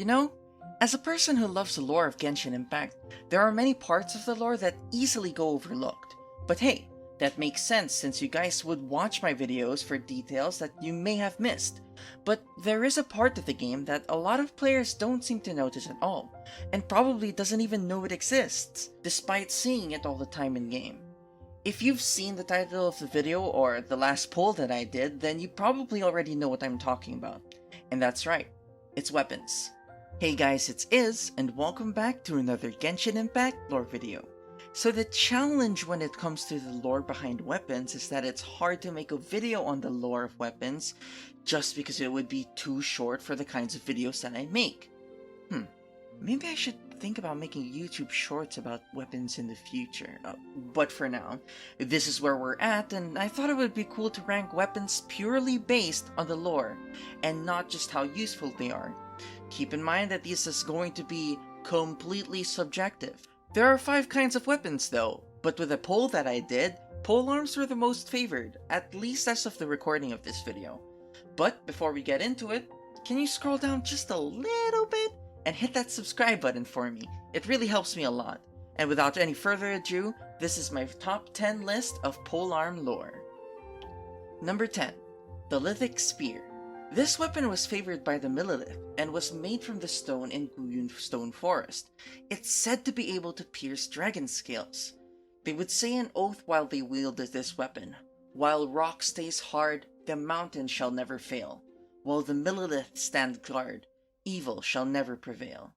You know, as a person who loves the lore of Genshin Impact, there are many parts of the lore that easily go overlooked. But hey, that makes sense since you guys would watch my videos for details that you may have missed. But there is a part of the game that a lot of players don't seem to notice at all, and probably doesn't even know it exists, despite seeing it all the time in game. If you've seen the title of the video or the last poll that I did, then you probably already know what I'm talking about. And that's right, it's weapons. Hey guys, it's Iz, and welcome back to another Genshin Impact lore video. So the challenge when it comes to the lore behind weapons is that it's hard to make a video on the lore of weapons just because it would be too short for the kinds of videos that I make. Maybe I should think about making YouTube shorts about weapons in the future. But for now, this is where we're at, and I thought it would be cool to rank weapons purely based on the lore, and not just how useful they are. Keep in mind that this is going to be completely subjective. There are 5 kinds of weapons though, but with a poll that I did, polearms were the most favored, at least as of the recording of this video. But before we get into it, can you scroll down just a little bit and hit that subscribe button for me? It really helps me a lot. And without any further ado, this is my top 10 list of polearm lore. Number 10. The Lithic Spear. This weapon was favored by the Millelith and was made from the stone in Guyun Stone Forest. It's said to be able to pierce dragon scales. They would say an oath while they wielded this weapon. While rock stays hard, the mountain shall never fail. While the Millelith stand guard, evil shall never prevail.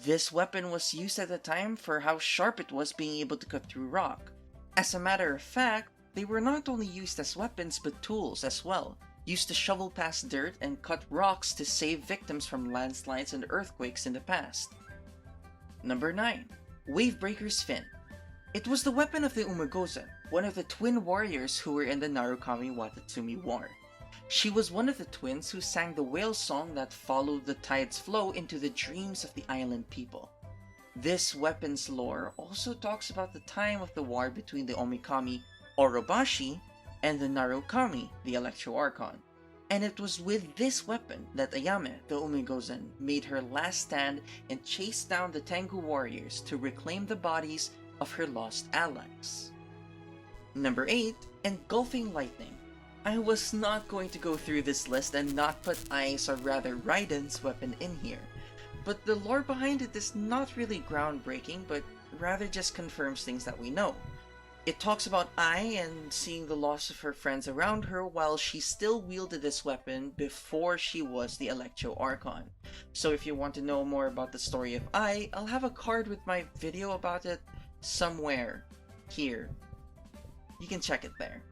This weapon was used at the time for how sharp it was being able to cut through rock. As a matter of fact, they were not only used as weapons but tools as well, used to shovel past dirt and cut rocks to save victims from landslides and earthquakes in the past. Number 9. Wavebreaker's Fin. It was the weapon of the Umagozan, one of the twin warriors who were in the Narukami-Watatsumi War. She was one of the twins who sang the whale song that followed the tide's flow into the dreams of the island people. This weapon's lore also talks about the time of the war between the Omikami Orobashi and the Narukami, the Electro Archon. And it was with this weapon that Ayame, the Umagozan, made her last stand and chased down the Tengu warriors to reclaim the bodies of her lost allies. Number 8. Engulfing Lightning. I was not going to go through this list and not put Ai's, or rather Raiden's, weapon in here, but the lore behind it is not really groundbreaking, but rather just confirms things that we know. It talks about Ai and seeing the loss of her friends around her while she still wielded this weapon before she was the Electro Archon. So if you want to know more about the story of Ai, I'll have a card with my video about it somewhere here. You can check it there.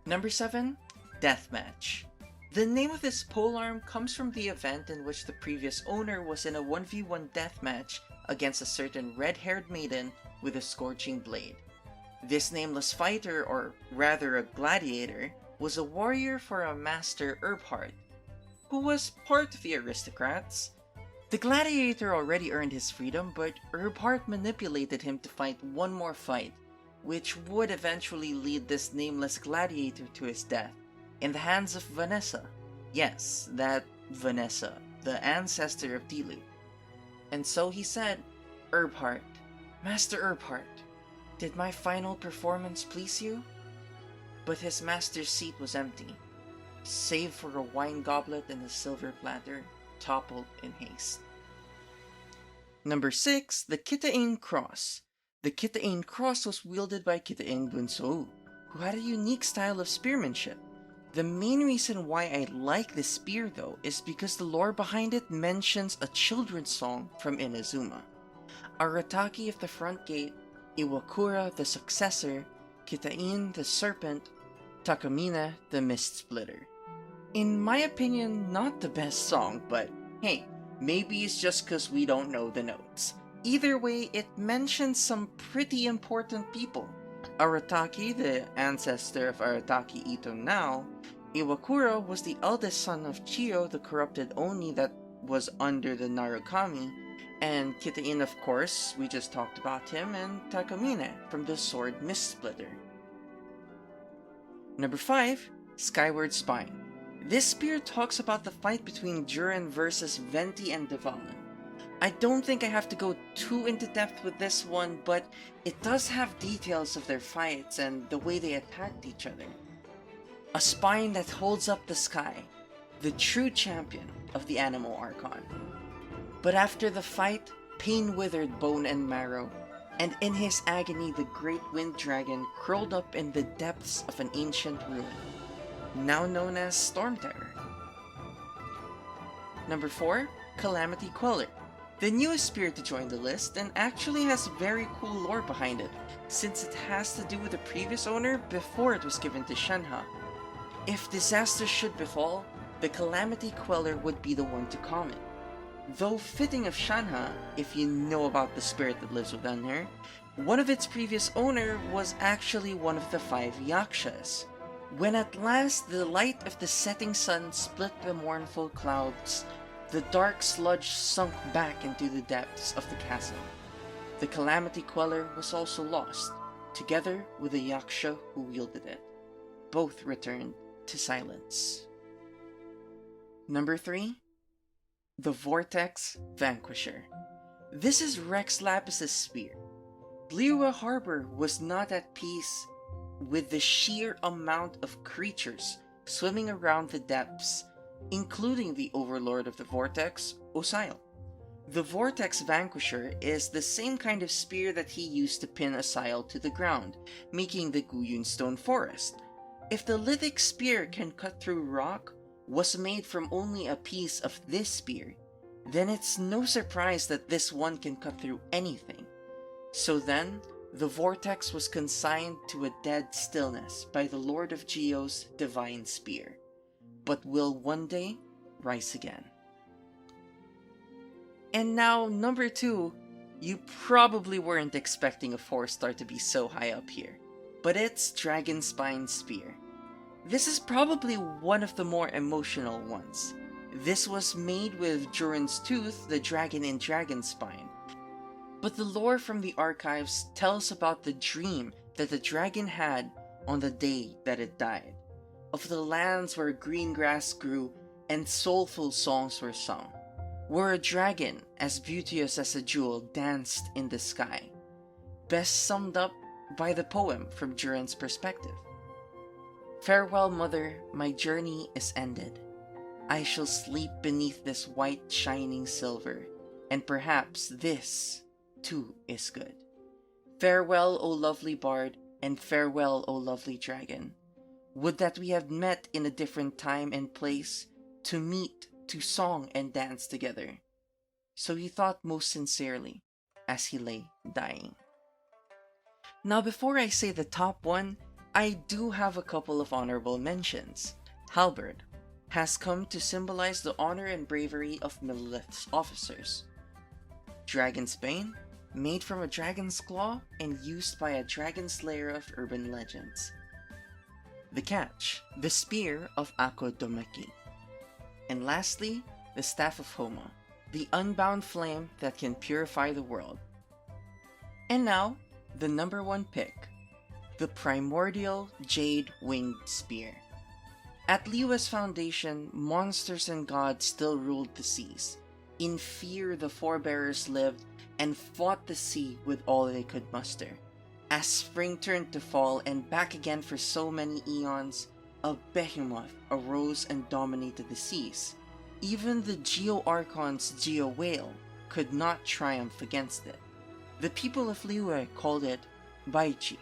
Number 7. Deathmatch. The name of this polearm comes from the event in which the previous owner was in a 1v1 deathmatch against a certain red-haired maiden with a scorching blade. This nameless fighter, or rather a gladiator, was a warrior for a master Erbhard, who was part of the aristocrats. The gladiator already earned his freedom, but Erbhard manipulated him to fight one more fight, which would eventually lead this nameless gladiator to his death, in the hands of Vanessa. Yes, that Vanessa, the ancestor of Diluc. And so he said, "Erbhard, Master Erbhard, did my final performance please you?" But his master's seat was empty, save for a wine goblet and a silver platter, toppled in haste. Number 6. The Kitan Cross. The Kitan Cross was wielded by Kitan Bunsou, who had a unique style of spearmanship. The main reason why I like this spear though is because the lore behind it mentions a children's song from Inazuma. Arataki of the Front Gate, Iwakura the Successor, Kitain the Serpent, Takamine the Mist Splitter. In my opinion, not the best song, but hey, maybe it's just cause we don't know the notes. Either way, it mentions some pretty important people. Arataki, the ancestor of Arataki Ito now. Iwakura was the eldest son of Chiyo, the corrupted Oni that was under the Narukami, and Kitain, of course, we just talked about him, and Takamine from the sword Mist Splitter. Number 5. Skyward Spying. This spear talks about the fight between Duran versus Venti and Dvalin. I don't think I have to go too into depth with this one, but it does have details of their fights and the way they attacked each other. A spine that holds up the sky, the true champion of the Animal Archon. But after the fight, pain withered bone and marrow, and in his agony the great wind dragon curled up in the depths of an ancient ruin, now known as Storm Terror. Number 4. Calamity Queller. The newest spear to join the list, and actually has very cool lore behind it, since it has to do with the previous owner before it was given to Shenhe. If disaster should befall, the Calamity Queller would be the one to calm it. Though fitting of Shenhe, if you know about the spirit that lives within her, one of its previous owner was actually one of the 5 Yakshas. When at last the light of the setting sun split the mournful clouds, the dark sludge sunk back into the depths of the chasm. The Calamity Queller was also lost, together with the Yaksha who wielded it. Both returned to silence. Number 3. The Vortex Vanquisher. This is Rex Lapis's spear. Liyue Harbor was not at peace with the sheer amount of creatures swimming around the depths, including the overlord of the Vortex, Osail. The Vortex Vanquisher is the same kind of spear that he used to pin Osail to the ground, making the Guyun Stone Forest. If the Lithic Spear can cut through rock, was made from only a piece of this spear, then it's no surprise that this one can cut through anything. So then, the Vortex was consigned to a dead stillness by the Lord of Geo's divine spear, but will one day rise again. And now, number 2, you probably weren't expecting a 4-star to be so high up here, but it's Dragon Spine Spear. This is probably one of the more emotional ones. This was made with Duran's Tooth, the dragon in Dragon Spine. But the lore from the archives tells about the dream that the dragon had on the day that it died, of the lands where green grass grew and soulful songs were sung, where a dragon as beauteous as a jewel danced in the sky, best summed up by the poem from Duran's perspective. Farewell, mother, my journey is ended. I shall sleep beneath this white shining silver, and perhaps this, too, is good. Farewell, O lovely bard, and farewell, O lovely dragon. Would that we had met in a different time and place, to meet, to song and dance together. So he thought most sincerely, as he lay dying. Now before I say the top one, I do have a couple of honorable mentions. Halberd has come to symbolize the honor and bravery of Millelith's officers. Dragon's Bane, made from a dragon's claw and used by a dragon slayer of urban legends. The Catch, the spear of Ako Domeki. And lastly, the Staff of Homa, the unbound flame that can purify the world. And now, the number 1 pick, the Primordial Jade Winged Spear. At Liyue's foundation, monsters and gods still ruled the seas. In fear, the forebearers lived and fought the sea with all they could muster. As spring turned to fall and back again for so many eons, a behemoth arose and dominated the seas. Even the Geo Archon's Geo Whale could not triumph against it. The people of Liyue called it Baichi.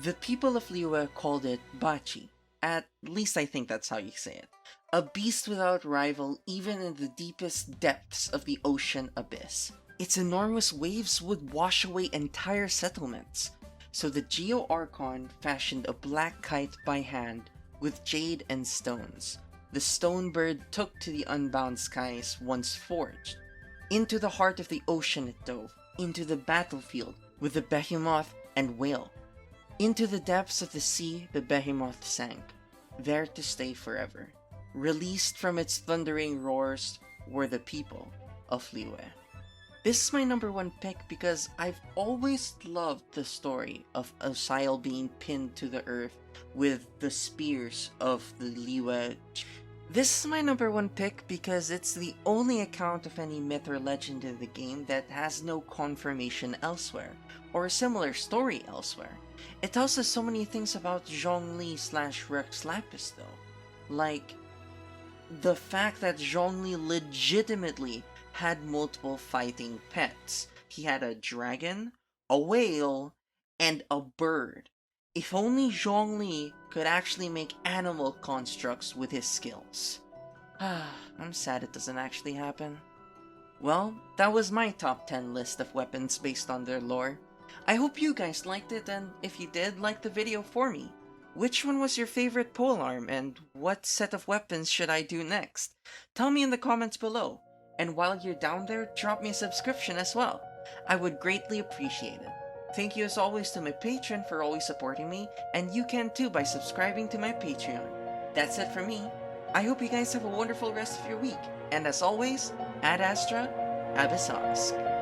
The people of Liyue called it Bachi. At least I think that's how you say it. A beast without rival even in the deepest depths of the ocean abyss. Its enormous waves would wash away entire settlements. So the Geo Archon fashioned a black kite by hand with jade and stones. The stone bird took to the unbound skies once forged. Into the heart of the ocean it dove, into the battlefield with the behemoth and whale. Into the depths of the sea the behemoth sank, there to stay forever. Released from its thundering roars were the people of Liyue. This is my number 1 pick because I've always loved the story of Osail being pinned to the earth with the spears of the Liyue. This is my number one pick because it's the only account of any myth or legend in the game that has no confirmation elsewhere, or a similar story elsewhere. It tells us so many things about Zhongli / Rex Lapis though, like the fact that Zhongli legitimately had multiple fighting pets. He had a dragon, a whale, and a bird. If only Zhongli could actually make animal constructs with his skills. I'm sad it doesn't actually happen. Well, that was my top 10 list of weapons based on their lore. I hope you guys liked it, and if you did, like the video for me. Which one was your favorite polearm, and what set of weapons should I do next? Tell me in the comments below, and while you're down there, drop me a subscription as well. I would greatly appreciate it. Thank you as always to my patron for always supporting me, and you can too by subscribing to my Patreon. That's it for me. I hope you guys have a wonderful rest of your week, and as always, Ad Astra, Abyssalisk.